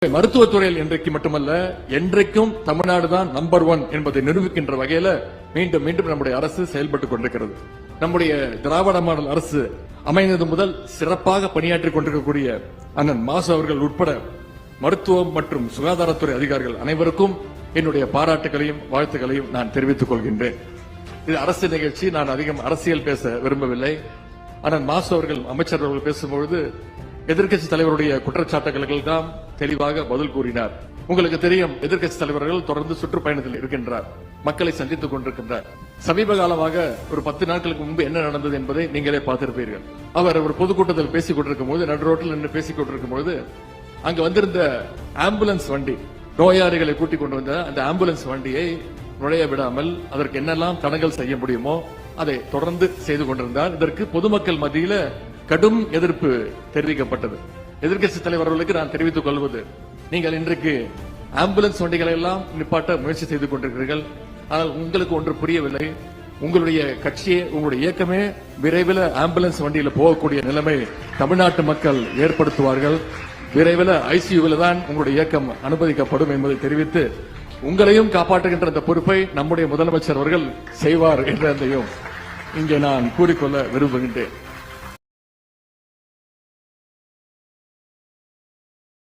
மருத்துவத்துறையில் இன்றைக்கு மட்டுமல்ல என்றைக்கும் தமிழ்நாடு தான் நம்பர் 1 என்பதை நிரூபிக்கின்ற வகையில மீண்டும் மீண்டும் நம்முடைய அரசு செயல்பட்டுக் கொண்டிருக்கிறது. நம்முடைய திராவிட மாடல் அரசு அமைந்தது முதல் சிறப்பாக பணியாற்றிக் கொண்டிருக்கக்கூடிய அண்ணன் மாசு அவர்கள் உட்பட மருத்துவம் மற்றும் சுகாதாரத்துறை அதிகாரிகள் அனைவருக்கும் என்னுடைய பாராட்டுகளையும் வாழ்த்துக்களையும் நான் தெரிவித்துக் கொள்கின்றேன். இது அரசு நிகழ்ச்சி, நான் அதிகம் அரசியல் பேச விரும்பவில்லை. அண்ணன் மாசு அவர்கள் அமைச்சர் அவர்கள் பேசும்பொழுது எதிர்க்கட்சி தலைவருடைய குற்றச்சாட்டுகளுக்கு தான் தெளிவாக பதில் கூறினார். உங்களுக்கு தெரியும், எதிர்க்கட்சி தலைவர்கள் தொடர்ந்து சுற்றுப்பயணத்தில் இருக்கின்றார், மக்களை சந்தித்துக் கொண்டிருக்கின்றார். சமீப காலமாக ஒரு 10 நாட்களுக்கு முன்பு என்ன நடந்தது என்பதை நீங்களே பார்த்திருப்பீர்கள். அவர் ஒரு பொதுக்கூட்டத்தில் பேசிக் கொண்டிருக்கும் போது, நடு ரோட்டில் நின்று பேசிக் கொண்டிருக்கும் போது, அங்கு வந்திருந்த ஆம்புலன்ஸ் வண்டி, நோயாளிகளை கூட்டிக் கொண்டு வந்த அந்த ஆம்புலன்ஸ் வண்டியை நுழைய விடாமல் அதற்கு என்னெல்லாம் தடங்கல் செய்ய முடியுமோ அதை தொடர்ந்து செய்து கொண்டிருந்தார். இதற்கு பொதுமக்கள் மத்தியில கடும் எதிர்ப்பு தெரிவிக்கப்பட்டது. எதிர்க்கட்சி தலைவர்களுக்கு நான் தெரிவித்துக் கொள்வது, நீங்கள் இன்றைக்கு ஆம்புலன்ஸ் வண்டிகளை எல்லாம் நிப்பாட்ட முயற்சி செய்து கொண்டிருக்கிறீர்கள். ஆனால் உங்களுக்கு ஒன்று புரியவில்லை, உங்களுடைய கட்சியே, உங்களுடைய இயக்கமே விரைவில் ஆம்புலன்ஸ் வண்டியில் போகக்கூடிய நிலைமை தமிழ்நாட்டு மக்கள் ஏற்படுத்துவார்கள். விரைவில் ஐசியூவில் தான் உங்களுடைய இயக்கம் அனுமதிக்கப்படும் என்பதை தெரிவித்து, உங்களையும் காப்பாற்றுகின்ற அந்த பொறுப்பை நம்முடைய முதலமைச்சர் அவர்கள் செய்வார் என்றதையும் இங்கே நான் கூறிக்கொள்ள விரும்புகின்றேன்.